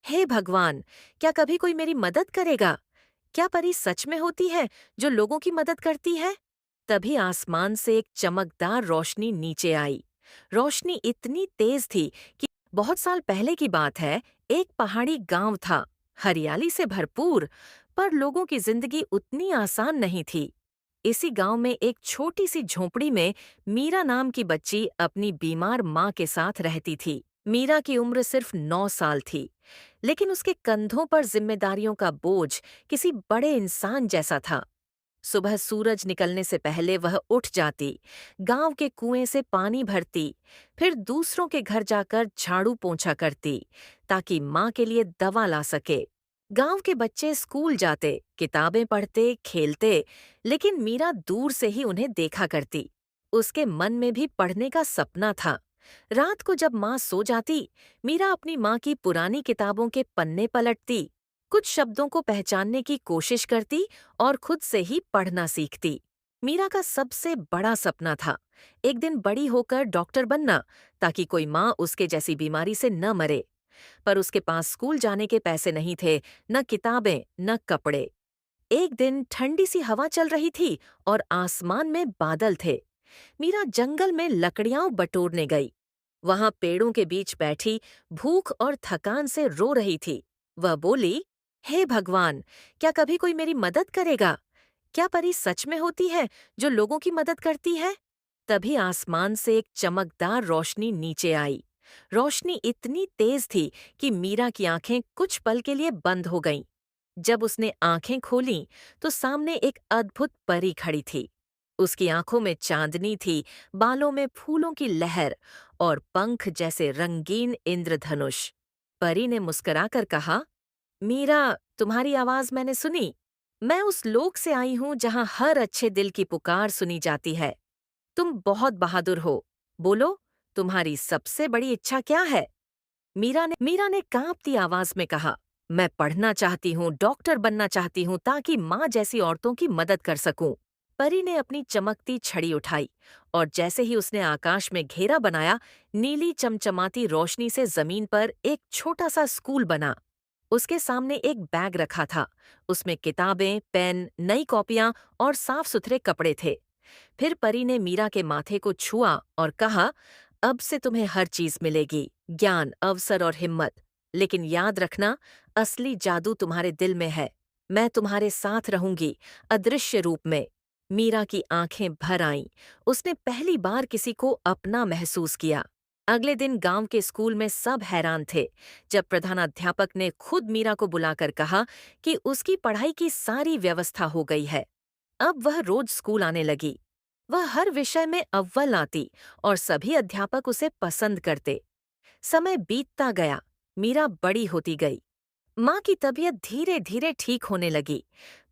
हे भगवान, क्या कभी कोई मेरी मदद करेगा? क्या परी सच में होती है जो लोगों की मदद करती है? तभी आसमान से एक चमकदार रोशनी नीचे आई। रोशनी इतनी तेज थी कि बहुत साल पहले की बात है। एक पहाड़ी गांव था, हरियाली से भरपूर, पर लोगों की जिंदगी उतनी आसान नहीं थी। इसी गांव में एक छोटी सी झोंपड़ी में मीरा नाम की बच्ची अपनी बीमार माँ के साथ रहती थी। मीरा की उम्र सिर्फ 9 साल थी, लेकिन उसके कंधों पर जिम्मेदारियों का बोझ किसी बड़े इंसान जैसा था। सुबह सूरज निकलने से पहले वह उठ जाती, गांव के कुएं से पानी भरती, फिर दूसरों के घर जाकर झाड़ू पोंछा करती, ताकि माँ के लिए दवा ला सके। गांव के बच्चे स्कूल जाते, किताबें पढ़ते, खेलते, लेकिन मीरा दूर से ही उन्हें देखा करती। उसके मन में भी पढ़ने का सपना था। रात को जब माँ सो जाती, मीरा अपनी माँ की पुरानी किताबों के पन्ने पलटती, कुछ शब्दों को पहचानने की कोशिश करती और खुद से ही पढ़ना सीखती। मीरा का सबसे बड़ा सपना था एक दिन बड़ी होकर डॉक्टर बनना, ताकि कोई माँ उसके जैसी बीमारी से न मरे। पर उसके पास स्कूल जाने के पैसे नहीं थे, न किताबें, न कपड़े। एक दिन ठंडी सी हवा चल रही थी और आसमान में बादल थे। मीरा जंगल में लकड़ियां बटोरने गई। वहां पेड़ों के बीच बैठी भूख और थकान से रो रही थी। वह बोली, हे भगवान, क्या कभी कोई मेरी मदद करेगा? क्या परी सच में होती है जो लोगों की मदद करती है? तभी आसमान से एक चमकदार रोशनी नीचे आई। रोशनी इतनी तेज थी कि मीरा की आंखें कुछ पल के लिए बंद हो गईं। जब उसने आंखें खोलीं, तो सामने एक अद्भुत परी खड़ी थी। उसकी आंखों में चांदनी थी, बालों में फूलों की लहर और पंख जैसे रंगीन इंद्रधनुष। परी ने मुस्कुराकर कहा, मीरा, तुम्हारी आवाज मैंने सुनी। मैं उस लोक से आई हूं जहां हर अच्छे दिल की पुकार सुनी जाती है। तुम बहुत बहादुर हो। बोलो, तुम्हारी सबसे बड़ी इच्छा क्या है? मीरा ने कांपती आवाज में कहा, मैं पढ़ना चाहती हूँ, डॉक्टर बनना चाहती हूँ, ताकि माँ जैसी औरतों की मदद कर सकूं। परी ने अपनी चमकती छड़ी उठाई और जैसे ही उसने आकाश में घेरा बनाया, नीली चमचमाती रोशनी से जमीन पर एक छोटा सा स्कूल बना। उसके सामने एक बैग रखा था। उसमें किताबें, पेन, नई कॉपियां और साफ सुथरे कपड़े थे। फिर परी ने मीरा के माथे को छुआ और कहा, अब से तुम्हें हर चीज मिलेगी, ज्ञान, अवसर और हिम्मत। लेकिन याद रखना, असली जादू तुम्हारे दिल में है। मैं तुम्हारे साथ रहूंगी, अदृश्य रूप में। मीरा की आंखें भर आईं। उसने पहली बार किसी को अपना महसूस किया। अगले दिन गांव के स्कूल में सब हैरान थे जब प्रधानाध्यापक ने खुद मीरा को बुलाकर कहा कि उसकी पढ़ाई की सारी व्यवस्था हो गई है। अब वह रोज स्कूल आने लगी। वह हर विषय में अव्वल आती और सभी अध्यापक उसे पसंद करते। समय बीतता गया, मीरा बड़ी होती गई। माँ की तबीयत धीरे धीरे ठीक होने लगी।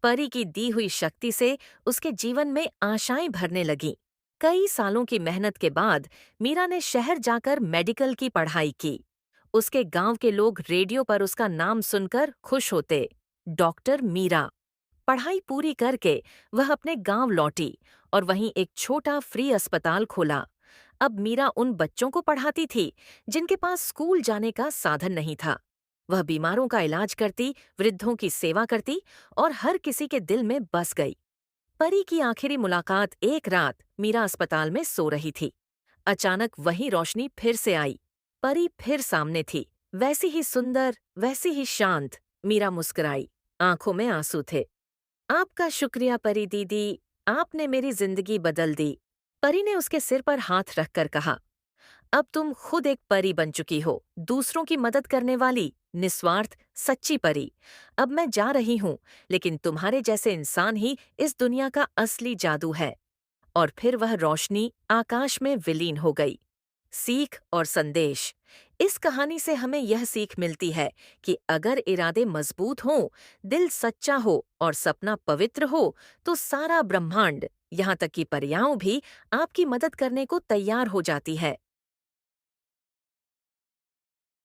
परी की दी हुई शक्ति से उसके जीवन में आशाएं भरने लगीं। कई सालों की मेहनत के बाद मीरा ने शहर जाकर मेडिकल की पढ़ाई की। उसके गांव के लोग रेडियो पर उसका नाम सुनकर खुश होते, डॉक्टर मीरा। पढ़ाई पूरी करके वह अपने गांव लौटी और वहीं एक छोटा फ्री अस्पताल खोला। अब मीरा उन बच्चों को पढ़ाती थी जिनके पास स्कूल जाने का साधन नहीं था। वह बीमारों का इलाज करती, वृद्धों की सेवा करती और हर किसी के दिल में बस गई। परी की आखिरी मुलाकात एक रात मीरा अस्पताल में सो रही थी। अचानक वही रोशनी फिर से आई। परी फिर सामने थी, वैसी ही सुंदर, वैसी ही शांत। मीरा मुस्कुराई, आंखों में आंसू थे। आपका शुक्रिया परी दीदी, आपने मेरी जिंदगी बदल दी। परी ने उसके सिर पर हाथ रखकर कहा, अब तुम खुद एक परी बन चुकी हो, दूसरों की मदद करने वाली, निस्वार्थ, सच्ची परी। अब मैं जा रही हूँ, लेकिन तुम्हारे जैसे इंसान ही इस दुनिया का असली जादू है। और फिर वह रोशनी आकाश में विलीन हो गई। सीख और संदेश। इस कहानी से हमें यह सीख मिलती है कि अगर इरादे मजबूत हों, दिल सच्चा हो और सपना पवित्र हो, तो सारा ब्रह्मांड, यहाँ तक कि परियां भी आपकी मदद करने को तैयार हो जाती है।